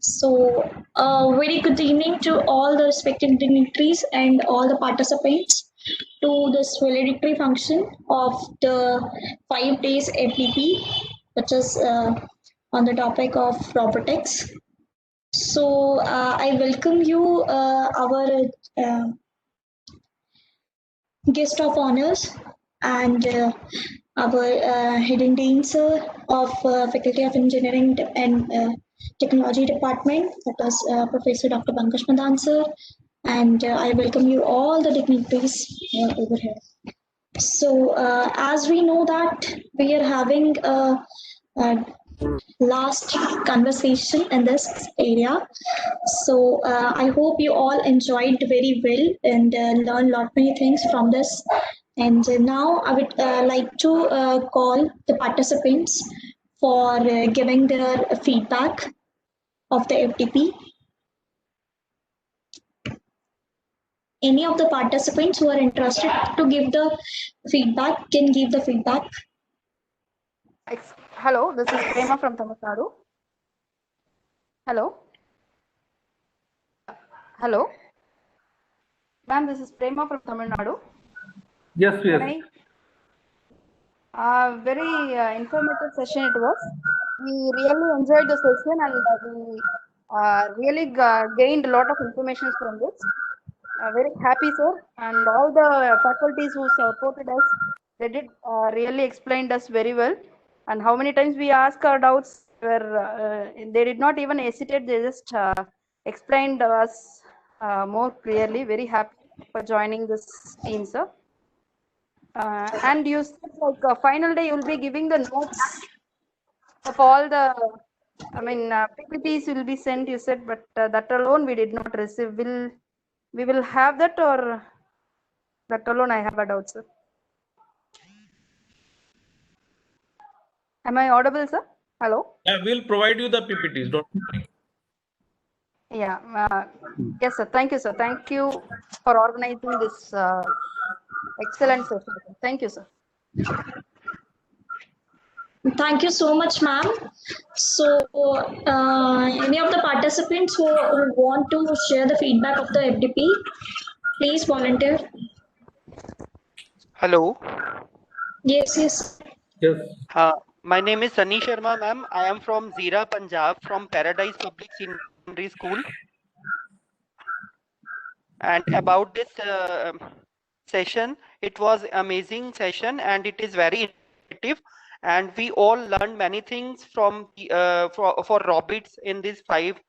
So, very good evening to all the respected dignitaries and all the participants to this valedictory function of the 5 days FDP, which is on the topic of robotics. So, I welcome you, our uh, guest of honors, and our hidden dean sir of Faculty of Engineering and Technology Department, that is Professor Dr. Pankaj Madan sir, and I welcome you all the dignitaries over here. So, as we know that we are having a last conversation in this area. So I hope you all enjoyed very well and learned lot many things from this. And now I would like to call the participants for giving their feedback of the FDP. Any of the participants who are interested to give the feedback can give the feedback. Hello, this is Prema from Tamil Nadu. Hello. Hello. Ma'am, this is Prema from Tamil Nadu. Yes, yes. Very informative session it was. We really enjoyed the session and we really gained a lot of information from this. Very happy, sir. And all the faculties who supported us, they did really explained us very well. And how many times we asked our doubts, they did not even hesitate. They just explained us more clearly. Very happy for joining this team, sir. And you said like final day, you will be giving the notes of all the, PPTs will be sent. You said, but that alone we did not receive. We will have that, or that alone I have a doubt, sir. Am I audible, sir? Hello? Yeah, we'll provide you the PPTs. Don't worry. Yeah. Yes, sir. Thank you, sir. Thank you for organizing this excellent session. Thank you, sir. Thank you so much, ma'am. So, any of the participants who want to share the feedback of the FDP, please volunteer. Hello. Yes, yes. Yes. My name is Sunny Sharma, ma'am. I am from Zira, Punjab, from Paradise Public Secondary School. And about this session, it was amazing session and it is very informative. And we all learned many things from for robots in these five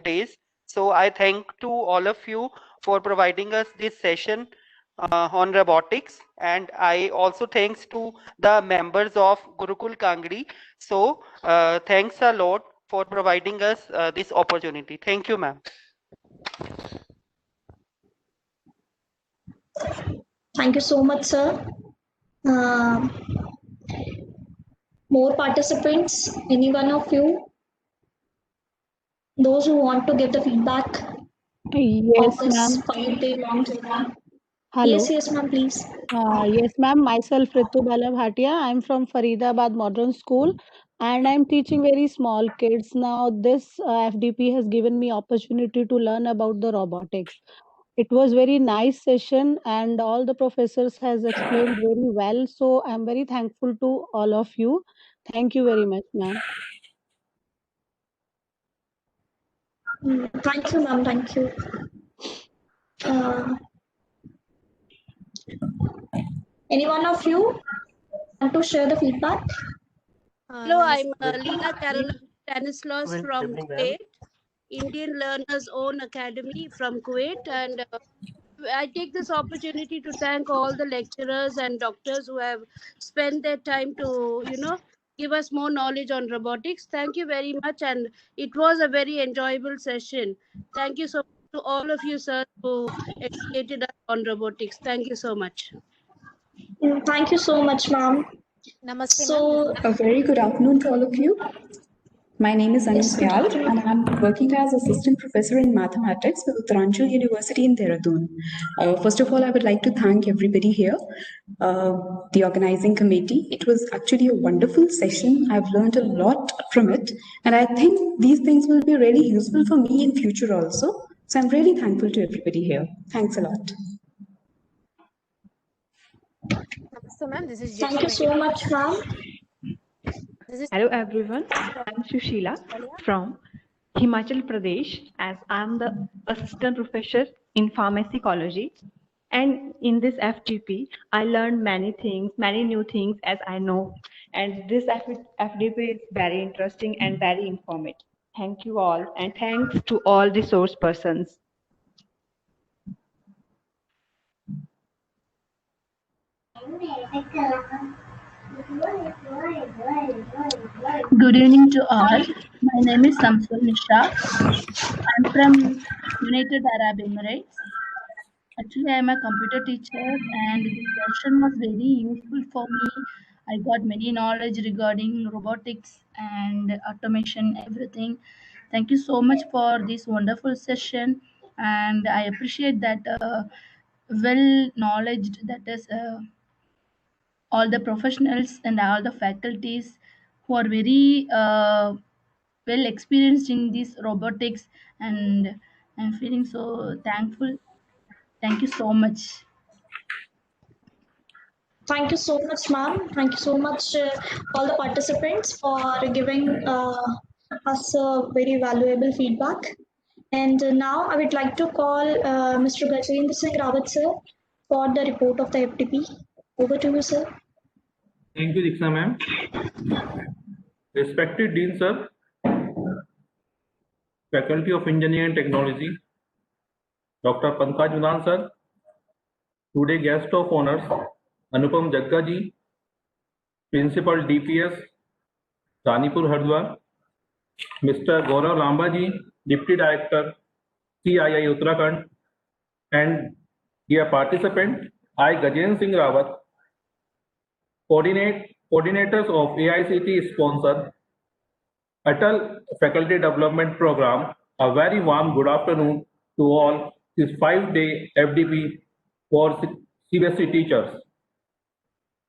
days. So I thank to all of you for providing us this session on robotics, and I also thanks to the members of Gurukul Kangri. So thanks a lot for providing us this opportunity. Thank you, ma'am. Thank you so much, sir. More participants? Any one of you? Those who want to give the feedback Yes, of this ma'am. 5-day long program? Hello. Yes, ma'am, please. Yes, ma'am. Myself, Ritu Bala Bhatia. I'm from Faridabad Modern School, and I'm teaching very small kids. Now, this FDP has given me opportunity to learn about the robotics. It was very nice session, and all the professors has explained very well. So I'm very thankful to all of you. Thank you very much, ma'am. Thank you, ma'am. Thank you. Any one of you want to share the feedback? Hello, I'm Leela Caroline Stanislaus from Kuwait, Indian Learners Own Academy from Kuwait, and I take this opportunity to thank all the lecturers and doctors who have spent their time to, give us more knowledge on robotics. Thank you very much, and it was a very enjoyable session. Thank you so much to all of you, sir, who educated us on robotics. Thank you so much. Thank you so much, ma'am. Namaste, So, a very good afternoon to all of you. My name is Anu Yes, good Syal, afternoon. and I'm working as assistant professor in mathematics with Uttaranchal University in Dehradun. First of all, I would like to thank everybody here, the organizing committee. It was actually a wonderful session. I've learned a lot from it, and I think these things will be really useful for me in future also. So I'm really thankful to everybody here. Thanks a lot. So, ma'am, this is Thank you so much, ma'am. Hello everyone, I'm Shushila from Himachal Pradesh, as I'm the assistant professor in pharmacology. And in this FDP, I learned many things, many new things as I know. And this FDP is very interesting and very informative. Thank you all, and thanks to all the source persons. Good evening to all. My name is Samsul Nisha. I'm from United Arab Emirates. Actually, I'm a computer teacher, and this session was very useful for me. I got many knowledge regarding robotics and automation, everything. Thank you so much for this wonderful session, and I appreciate that well knowledge that is all the professionals and all the faculties who are very well experienced in this robotics, and I'm feeling so thankful. Thank you so much. Thank you so much, ma'am. Thank you so much, all the participants, for giving us very valuable feedback. And now I would like to call Mr. Gajendra Singh Rawat, sir, for the report of the FDP. Over to you, sir. Thank you, Diksha ma'am. Respected Dean sir, Faculty of Engineering and Technology, Dr. Pankaj Unal sir, today guest of honors, Anupam Jagga ji, Principal DPS, Ranipur Hardwar, Mr. Gaurav Lamba ji, Deputy Director, CII Uttarakhand, and dear participant, I, Gajendra Singh Rawat, coordinators of AICT sponsor Atal Faculty Development Program, a very warm good afternoon to all this 5-day FDP for CBSE teachers.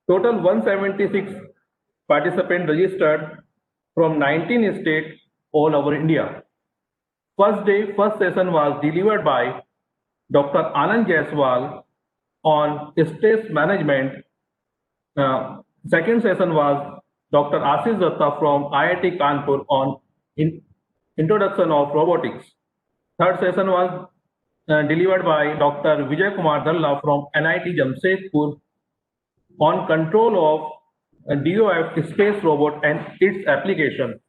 Total 176 participants registered from 19 states all over India. First session was delivered by Dr. Anand Jaiswal on stress management. Second session was Dr. Ashish Datta from IIT Kanpur on introduction of robotics. Third session was delivered by Dr. Vijay Kumar Dhalla from NIT Jamshedpur on control of DOF space robot and its application.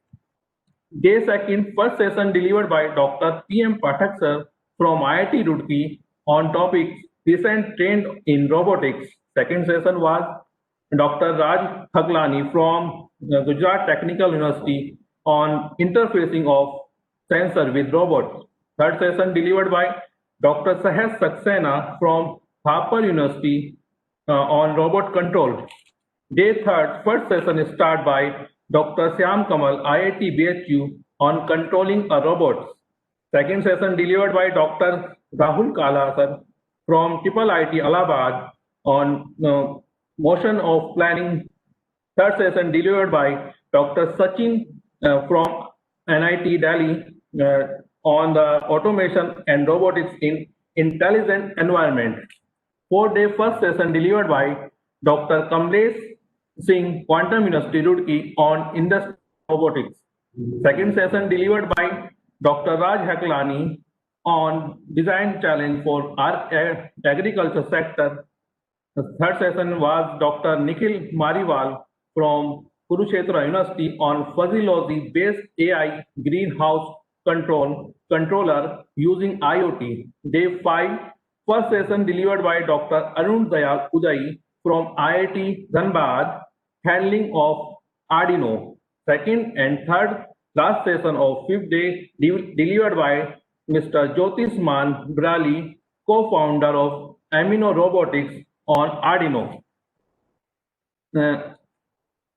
Day second, first session delivered by Dr. PM Pathak sir from IIT Roorkee on topics recent trend in robotics. Second session was Dr. Raj Haglani from Gujarat Technical University on interfacing of sensor with robots. Third session delivered by Dr. Sahez Saxena from Thapar University on robot control. Day third, first session is started by Dr. Syam Kamal, IIT BHU on controlling a robot. Second session delivered by Dr. Rahul Kala sir from IIIT Allahabad on motion of planning. Third session delivered by Dr. Sachin from NIT Delhi on the automation and robotics in intelligent environment. 4-day first session delivered by Dr. Kamlesh Singh, Quantum University Roorkee on industrial robotics. Second session delivered by Dr. Raj Haklani on design challenge for agriculture sector. The third session was Dr. Nikhil Mariwal from Kurukshetra University on fuzzy-logy-based AI greenhouse controller using IoT. Day 5, first session delivered by Dr. Arun Dayal Udai from IIT Dhanbad, handling of Arduino. Second and third last session of 5th day delivered by Mr. Jyotisman Brali, co-founder of Amino Robotics on Arduino.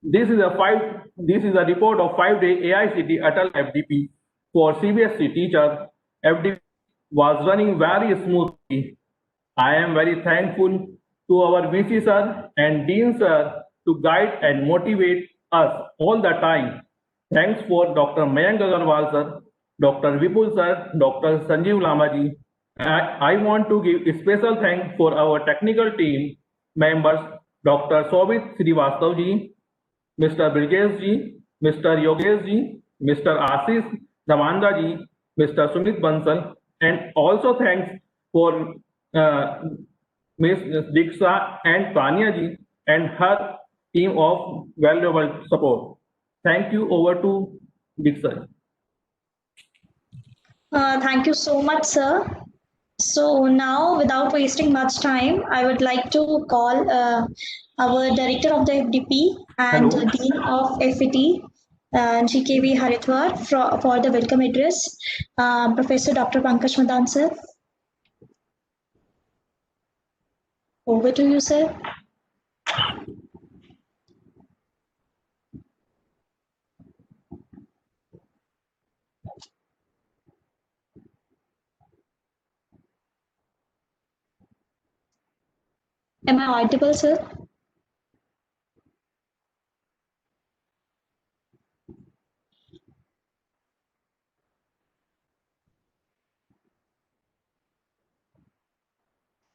This is a report of 5-day AICT Atal FDP for CBSE teachers. FDP was running very smoothly. I am very thankful to our VC sir and Dean sir to guide and motivate us all the time. Thanks for Dr. Mayank Agarwal sir, Dr. Vipul sir, Dr. Sanjeev Lamaji. I want to give a special thanks for our technical team members, Dr. Sobit Srivastav ji, Mr. Brijesh ji, Mr. Yogesh ji, Mr. Ashish Dhamanda ji, Mr. Sumit Bansal, and also thanks for Ms. Diksha and Tanya ji and her team of valuable support. Thank you. Over to Diksha. Thank you so much, sir. So now, without wasting much time, I would like to call our Director of the FDP and Dean of FET, GKV Haridwar, for the welcome address, Professor Dr. Pankaj Madan, sir. Over to you, sir. Am I audible, sir?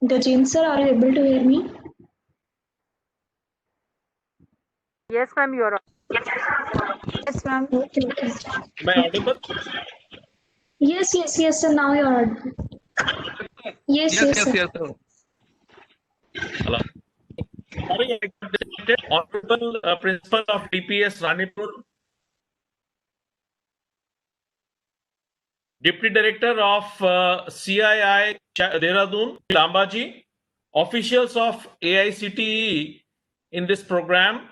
Gajendra sir, are you able to hear me? Yes, ma'am, you are on. Yes, ma'am. Okay. Am I audible? Yes, sir. Now you are audible. Yes, sir. Hello. Sorry, I got disconnected. Honorable Principal of DPS Ranipur, Deputy Director of CII Dehradun, Lambaji, officials of AICTE in this program,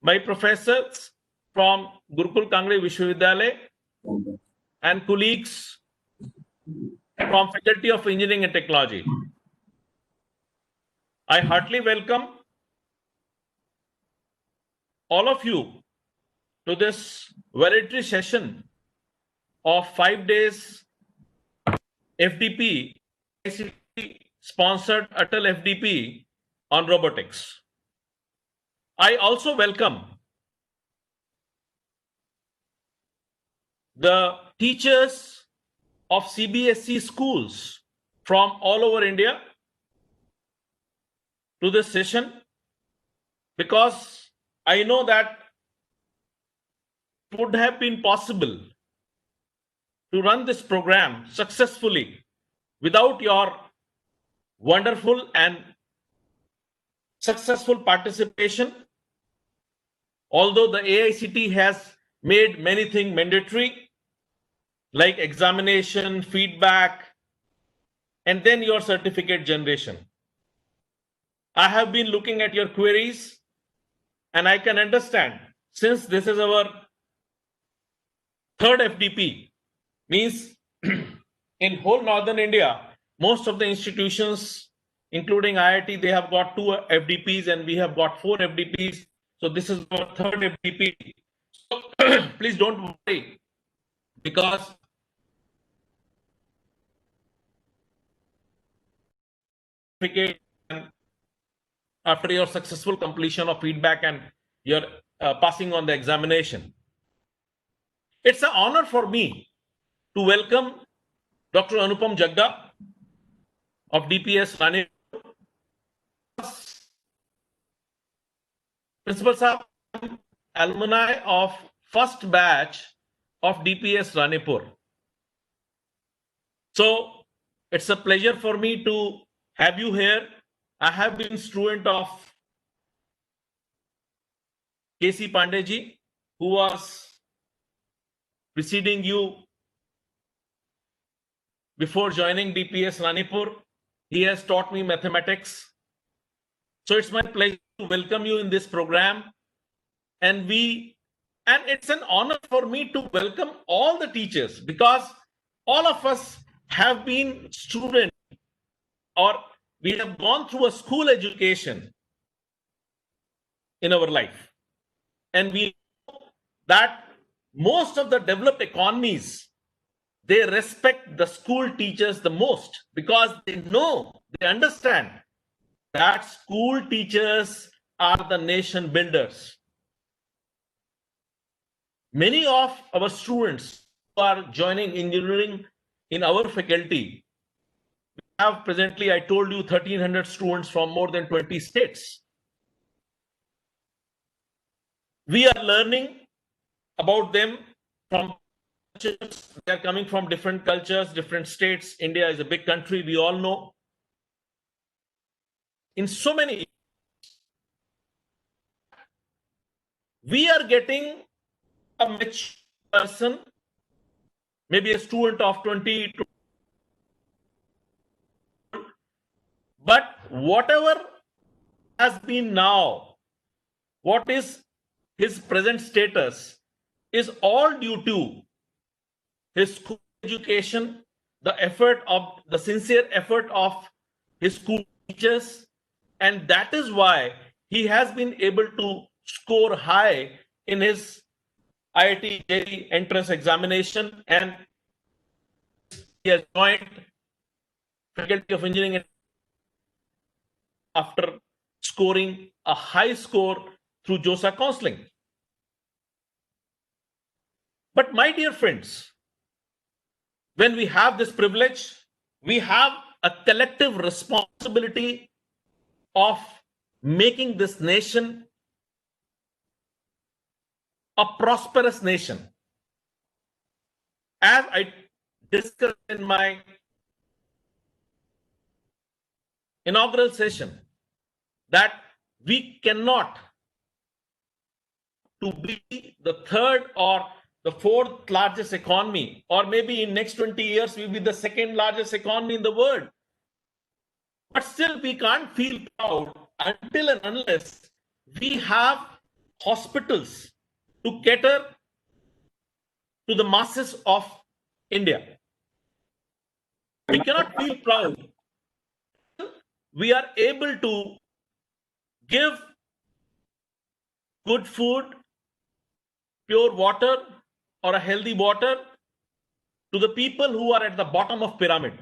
my professors from Gurukul Kangri Vishwavidyalaya, and colleagues from Faculty of Engineering and Technology. I heartily welcome all of you to this valedictory session of 5 days FDP, sponsored Atal FDP on robotics. I also welcome the teachers of CBSE schools from all over India to this session, because I know that it would have been possible to run this program successfully without your wonderful and successful participation. Although the AICTE has made many things mandatory, like examination, feedback, and then your certificate generation. I have been looking at your queries, and I can understand, since this is our third FDP, means in whole Northern India, most of the institutions, including IIT, they have got 2 FDPs and we have got 4 FDPs. So this is our third FDP. So please don't worry, because after your successful completion of feedback and your passing on the examination. It's an honor for me to welcome Dr. Anupam Jagda of DPS Ranipur. Principal Sahab, alumni of first batch of DPS Ranipur. So it's a pleasure for me to have you here. I have been student of KC Pandeyji, who was preceding you before joining DPS Ranipur. He has taught me mathematics. So it's my pleasure to welcome you in this program. And it's an honor for me to welcome all the teachers, because all of us have been students, or we have gone through a school education. in our life. And we know that most of the developed economies, they respect the school teachers the most because they know, they understand that school teachers are the nation builders. Many of our students who are joining engineering in our faculty, we have presently, I told you, 1,300 students from more than 20 states. We are learning about them from cultures. They are coming from different cultures, different states. India is a big country, we all know. In so many, we are getting a mature person, maybe a student of 20, but whatever has been now, what is his present status is all due to his school education, the sincere effort of his school teachers, and that is why he has been able to score high in his IIT JEE entrance examination, and he has joined Faculty of Engineering after scoring a high score through JOSA counseling. But my dear friends, when we have this privilege, we have a collective responsibility of making this nation a prosperous nation. As I discussed in my inaugural session, that we cannot to be the third or the fourth largest economy, or maybe in next 20 years we'll be the second largest economy in the world. But still we can't feel proud until and unless we have hospitals to cater to the masses of India. We cannot feel proud. We are able to give good food, pure water, or a healthy water to the people who are at the bottom of pyramid.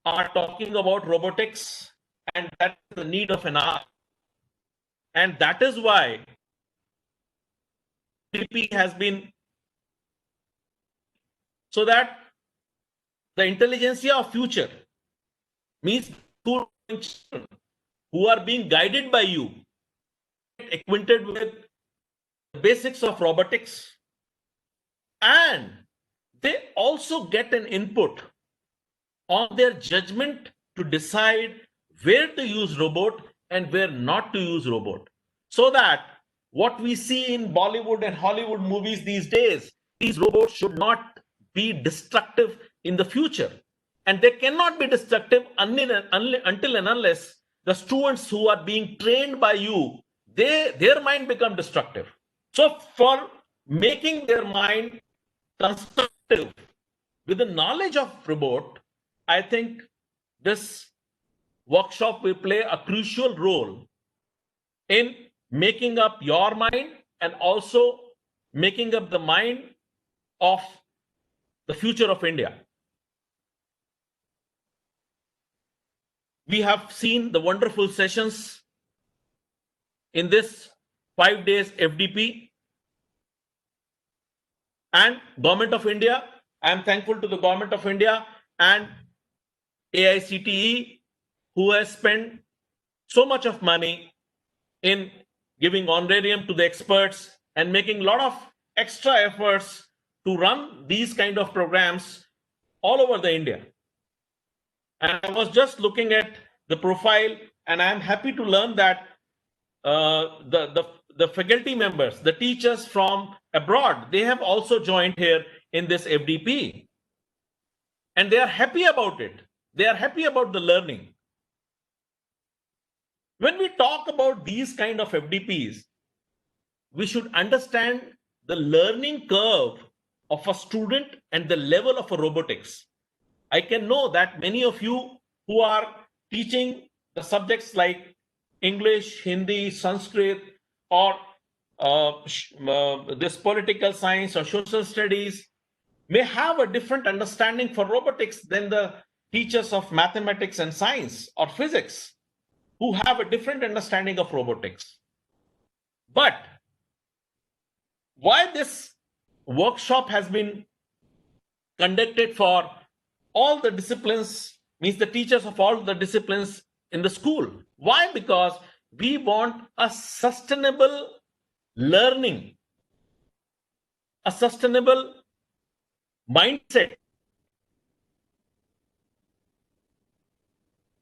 Are talking about robotics, and that's the need of an hour. And that is why FDP has been, so that the intelligentsia of future means who are being guided by you, acquainted with the basics of robotics, and they also get an input on their judgment to decide where to use robot and where not to use robot. So that what we see in Bollywood and Hollywood movies these days, these robots should not be destructive in the future. And they cannot be destructive until and unless the students who are being trained by you, their mind become destructive. So for making their mind constructive with the knowledge of robot, I think this workshop will play a crucial role in making up your mind and also making up the mind of the future of India. We have seen the wonderful sessions in this 5 days FDP, and Government of India. I am thankful to the Government of India and AICTE, who has spent so much of money in giving honorarium to the experts and making a lot of extra efforts to run these kind of programs all over the India. And I was just looking at the profile, and I am happy to learn that the faculty members, the teachers from abroad, they have also joined here in this FDP. And they are happy about it. They are happy about the learning. When we talk about these kind of FDPs, we should understand the learning curve of a student and the level of a robotics. I can know that many of you who are teaching the subjects like English, Hindi, Sanskrit, or this political science or social studies may have a different understanding for robotics than the teachers of mathematics and science or physics, who have a different understanding of robotics. But why this workshop has been conducted for all the disciplines, means the teachers of all the disciplines in the school? Why? Because we want a sustainable learning, a sustainable mindset.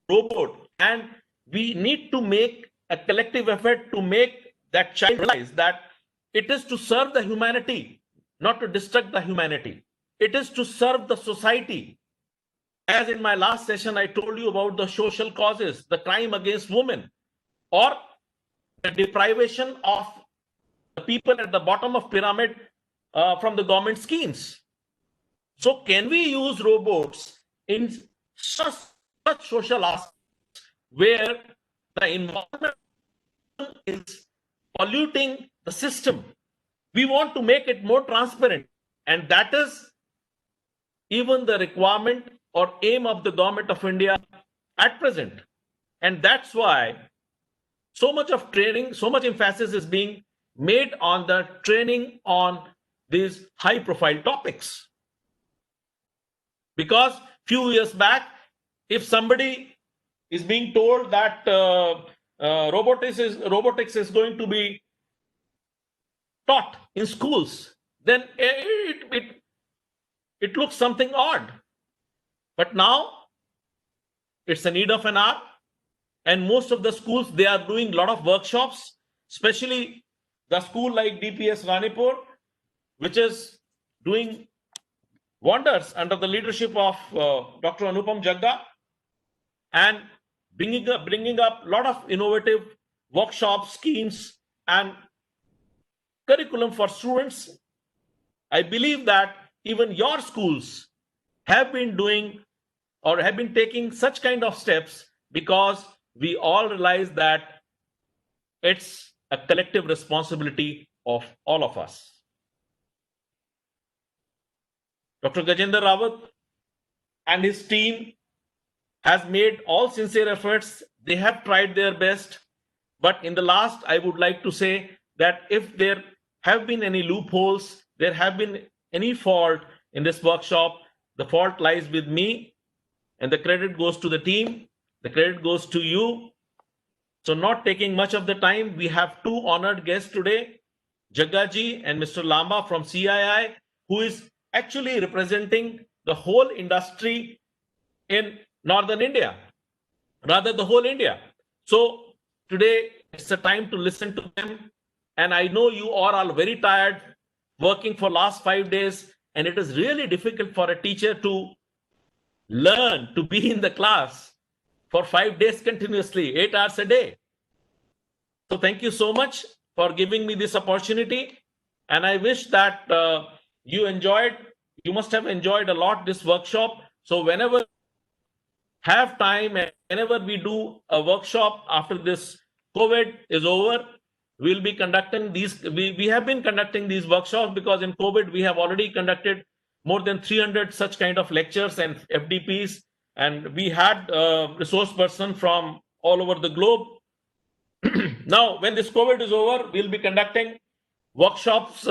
Robot, and we need to make a collective effort to make that child realize that it is to serve the humanity, not to destruct the humanity. It is to serve the society. As in my last session, I told you about the social causes, the crime against women, or the deprivation of the people at the bottom of pyramid from the government schemes. So can we use robots in such social aspects where the environment is polluting the system? We want to make it more transparent, and that is even the requirement or aim of the government of India at present. And that's why so much of training, so much emphasis is being made on the training on these high profile topics. Because few years back, if somebody is being told that robotics is going to be taught in schools, then it looks something odd. But now it's a need of an hour, and most of the schools, they are doing a lot of workshops, especially the school like DPS Ranipur, which is doing wonders under the leadership of Dr. Anupam Jagga, and bringing up a lot of innovative workshops, schemes, and curriculum for students. I believe that even your schools have been doing or have been taking such kind of steps, because we all realize that it's a collective responsibility of all of us. Dr. Gajendra Rawat and his team has made all sincere efforts. They have tried their best. But in the last, I would like to say that if there have been any loopholes, there have been any fault in this workshop, the fault lies with me, and the credit goes to the team. The credit goes to you. So not taking much of the time, we have two honored guests today, Jaggaji and Mr. Lamba from CII, who is actually representing the whole industry in Northern India, rather the whole India. So today it's a time to listen to them. And I know you all are very tired working for last 5 days, and it is really difficult for a teacher to learn to be in the class for 5 days continuously, 8 hours a day. So thank you so much for giving me this opportunity. And I wish that you must have enjoyed a lot this workshop. So whenever have time and whenever we do a workshop after this COVID is over, we'll be conducting these. We have been conducting these workshops because in COVID, we have already conducted more than 300 such kind of lectures and FDPs. And we had a resource person from all over the globe. Now, when this COVID is over, we'll be conducting workshops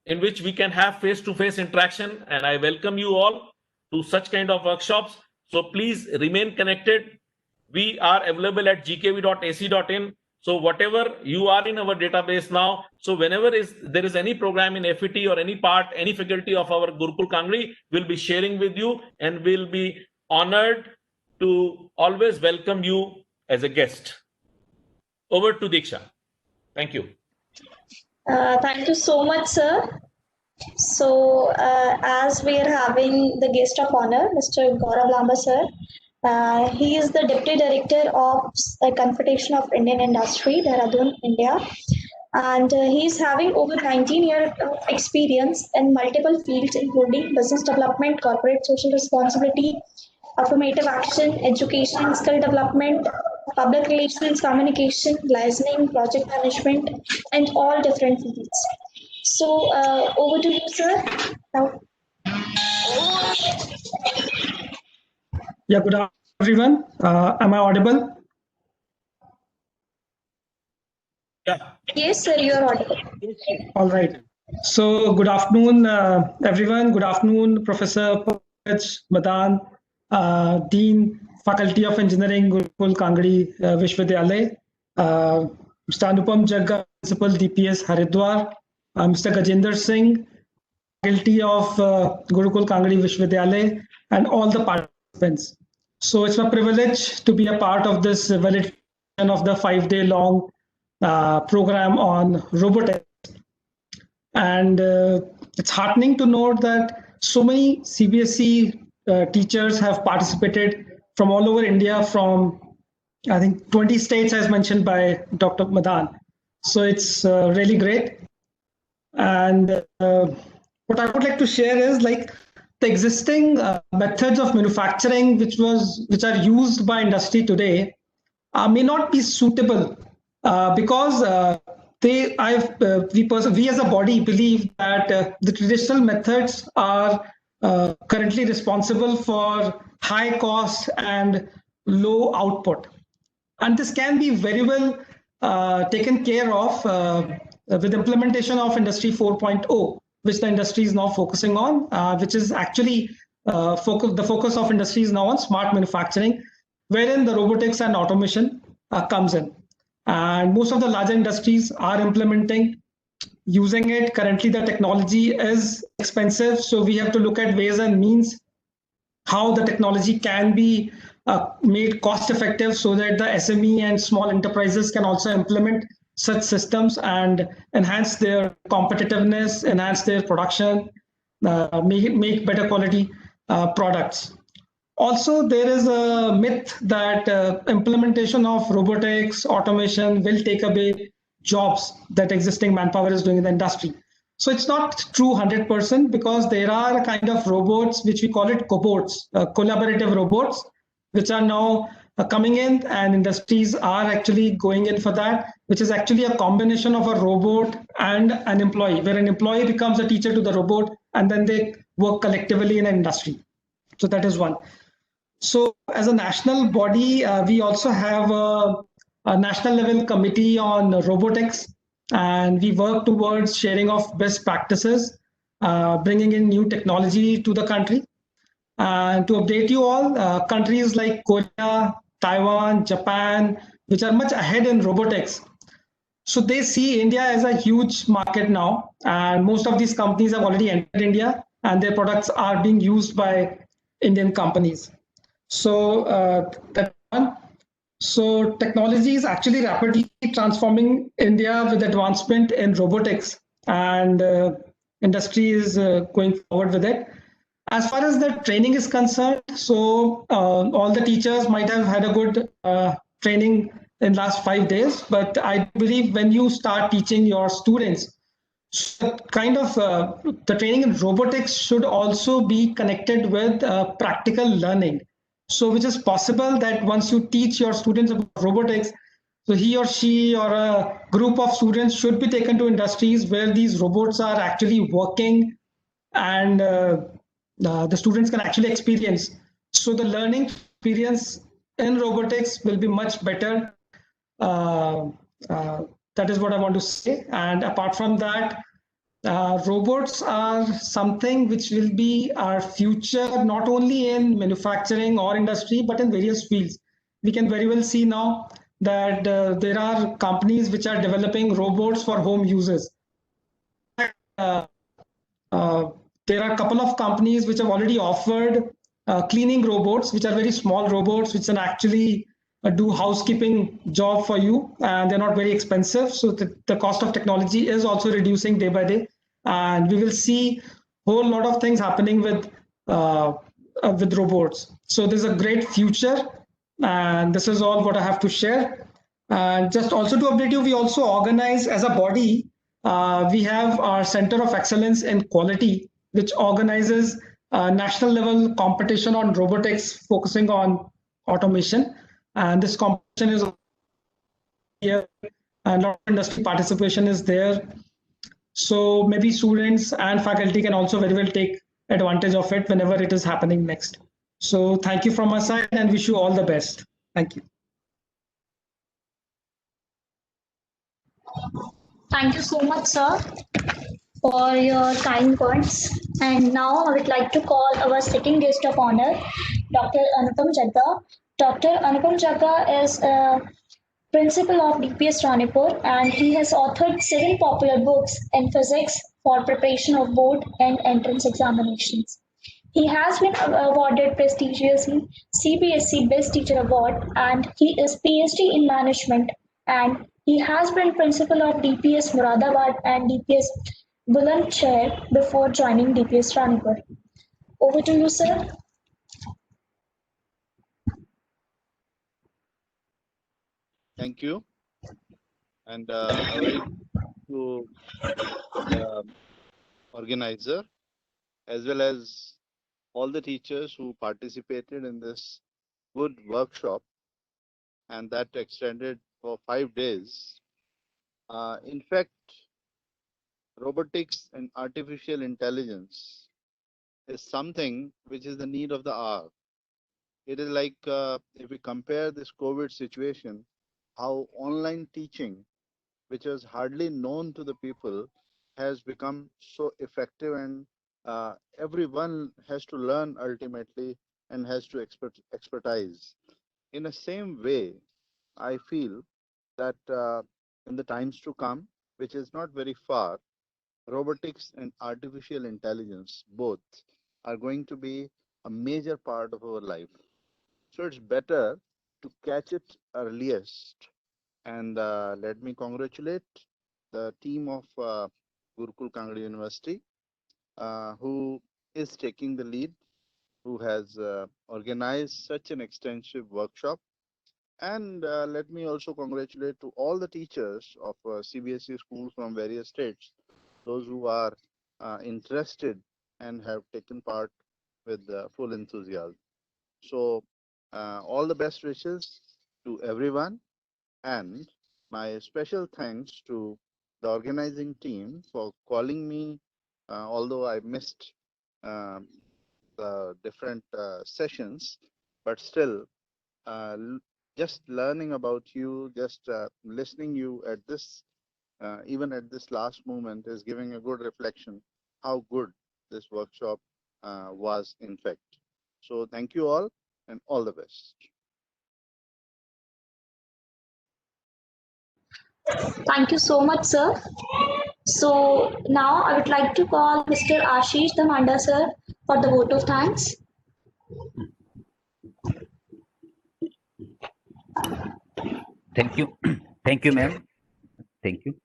in which we can have face-to-face interaction. And I welcome you all to such kind of workshops. So please remain connected. We are available at gkv.ac.in. So whatever you are in our database now, so whenever there is any program in FET or any part, any faculty of our Gurukul Kangri, will be sharing with you, and we'll be honored to always welcome you as a guest. Over to Diksha. Thank you. Thank you so much, sir. So as we are having the guest of honor, Mr. Gaurav Lamba, sir, he is the Deputy Director of Confederation of Indian Industry, Dehradun, India. And he is having over 19 years of experience in multiple fields, including business development, corporate social responsibility, affirmative action, education, skill development, public relations, communication, licensing, project management, and all different fields. So over to you, sir. Now. Yeah, good afternoon, everyone. Am I audible? Yeah. Yes, sir, you are audible. All right. So good afternoon, everyone. Good afternoon, Professor Pankaj Madan, Dean, Faculty of Engineering, Gurukul Kangadi Vishwavidyalaya, Mr. Anupam Jagga, Principal, DPS Haridwar, Mr. Gajendra Singh, Faculty of Gurukul Kangadi Vishwavidyalaya, and all the participants. So it's my privilege to be a part of this validation of the 5-day long program on robotics. And it's heartening to note that so many CBSE teachers have participated from all over India, from I think 20 states as mentioned by Dr. Madan. So it's really great. And what I would like to share is like the existing methods of manufacturing which are used by industry today may not be suitable because we as a body believe that the traditional methods are currently responsible for high cost and low output. And this can be very well taken care of with implementation of Industry 4.0, which the industry is now focusing on, which is actually the focus of industry is now on smart manufacturing, wherein the robotics and automation comes in. And most of the larger industries are implementing, using it. Currently, the technology is expensive, so we have to look at ways and means how the technology can be made cost effective so that the SME and small enterprises can also implement such systems and enhance their competitiveness, enhance their production, make better quality products. Also, there is a myth that implementation of robotics, automation will take away jobs that existing manpower is doing in the industry. So it's not true 100% because there are a kind of robots, which we call it cobots, collaborative robots, which are now coming in, and industries are actually going in for that, which is actually a combination of a robot and an employee, where an employee becomes a teacher to the robot, and then they work collectively in an industry. So that is one. So as a national body, we also have a national level committee on robotics, and we work towards sharing of best practices, bringing in new technology to the country. And to update you all, countries like Korea, Taiwan, Japan, which are much ahead in robotics, so they see India as a huge market now, and most of these companies have already entered India, and their products are being used by Indian companies. So that's one. So technology is actually rapidly transforming India with advancement in robotics, and industry is going forward with it. As far as the training is concerned, so all the teachers might have had a good training in last 5 days, but I believe when you start teaching your students, kind of the training in robotics should also be connected with practical learning. So which is possible that once you teach your students about robotics, so he or she or a group of students should be taken to industries where these robots are actually working, and the students can actually experience. So the learning experience in robotics will be much better. That is what I want to say. And apart from that, robots are something which will be our future, not only in manufacturing or industry, but in various fields. We can very well see now that there are companies which are developing robots for home uses. There are a couple of companies which have already offered cleaning robots, which are very small robots, which can actually do housekeeping job for you, and they're not very expensive. So the cost of technology is also reducing day by day, and we will see a whole lot of things happening with robots. So there's a great future, and this is all what I have to share. And just also to update you, we also organize as a body. We have our Center of Excellence in Quality, which organizes national level competition on robotics focusing on automation. And this competition is here, and a lot of industry participation is there. So maybe students and faculty can also very well take advantage of it whenever it is happening next. So thank you from my side and wish you all the best. Thank you. Thank you so much, sir, for your kind words. And now I would like to call our second guest of honor, Dr. Anupam Jagga. Dr. Anupam Jagga is a principal of DPS Ranipur, and he has authored 7 popular books in physics for preparation of board and entrance examinations. He has been awarded prestigiously CBSE Best Teacher Award, and he is PhD in Management, and he has been principal of DPS Muradabad and DPS Bulandshahr before joining DPS Ranipur. Over to you, sir. Thank you. And a very to organizer, as well as all the teachers who participated in this good workshop, and that extended for 5 days. In fact, robotics and artificial intelligence is something which is the need of the hour. It is like if we compare this COVID situation, how online teaching, which was hardly known to the people, has become so effective, and everyone has to learn ultimately and has to expertise. In the same way, I feel that in the times to come, which is not very far, robotics and artificial intelligence both are going to be a major part of our life. So it's better to catch it earliest. And let me congratulate the team of Gurukul Kangadi University, who is taking the lead, who has organized such an extensive workshop. And let me also congratulate to all the teachers of CBSE schools from various states, those who are interested and have taken part with full enthusiasm. So all the best wishes to everyone, and my special thanks to the organizing team for calling me, although I missed the different sessions, but still just learning about you, just listening you at this, even at this last moment, is giving a good reflection how good this workshop was in fact. So thank you all and all the best. Thank you so much, sir. So now I would like to call Mr. Ashish Dhamanda, sir, for the vote of thanks. Thank you. Thank you, ma'am. Thank you.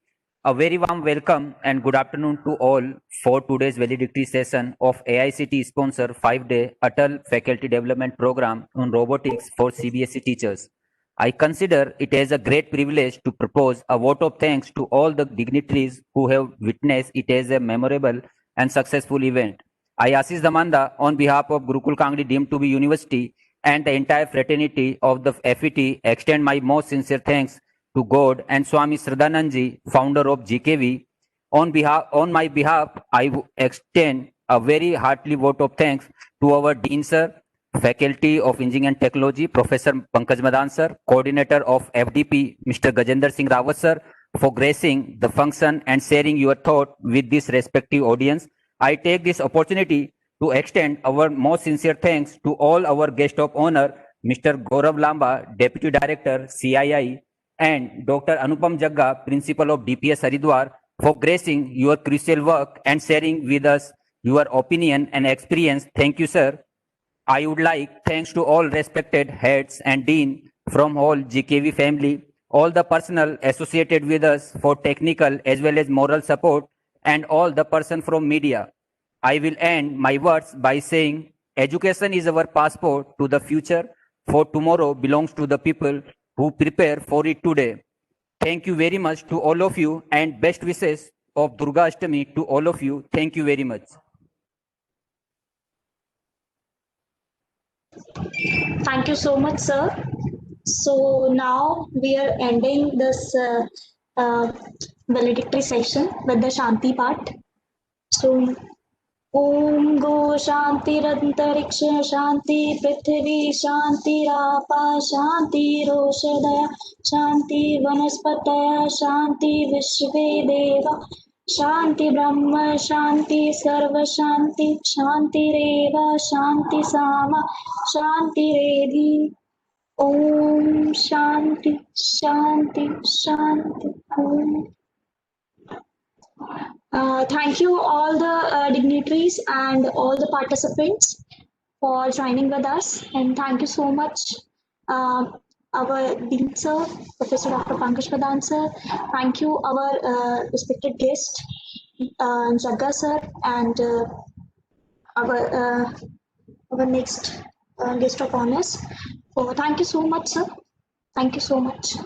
A very warm welcome and good afternoon to all for today's valedictory session of AICTE sponsor 5-day Atal Faculty Development Program on Robotics for CBSE teachers. I consider it as a great privilege to propose a vote of thanks to all the dignitaries who have witnessed it as a memorable and successful event. I, Ashish Dhamanda, on behalf of Gurukul Kangadi deemed to be university and the entire fraternity of the FET, extend my most sincere thanks to God and Swami Sradanandji, founder of GKV. On my behalf, I extend a very heartily vote of thanks to our Dean Sir, Faculty of Engineering and Technology, Professor Pankaj Madan Sir, Coordinator of FDP, Mr. Gajendra Singh Rawat Sir, for gracing the function and sharing your thought with this respective audience. I take this opportunity to extend our most sincere thanks to all our guests of honor, Mr. Gaurav Lamba, Deputy Director, CII, and Dr. Anupam Jagga, Principal of DPS Haridwar, for gracing your crucial work and sharing with us your opinion and experience. Thank you, sir. I would like thanks to all respected heads and dean from all GKV family, all the personnel associated with us for technical as well as moral support, and all the person from media. I will end my words by saying education is our passport to the future, for tomorrow belongs to the people who prepare for it today. Thank you very much to all of you, and best wishes of Durga Ashtami to all of you. Thank you very much. Thank you so much, sir. So now we are ending this valedictory session with the Shanti part. So, Om Go Shantirantariksha Shanti Prithvi Shanti Rapa Shanti Roshadaya Shanti Vanaspataya Shanti Vishve Deva Shanti Brahma Shanti Sarva Shanti Shanti Reva Shanti Sama Shanti Redhi Om Shanti Shanti Shanti Om. Thank you all the dignitaries and all the participants for joining with us, and thank you so much our Dean Sir, Professor Dr. Pankaj Pradhan Sir. Thank you our respected guest, Jagga Sir, and our next guest of honors. So thank you so much, sir. Thank you so much.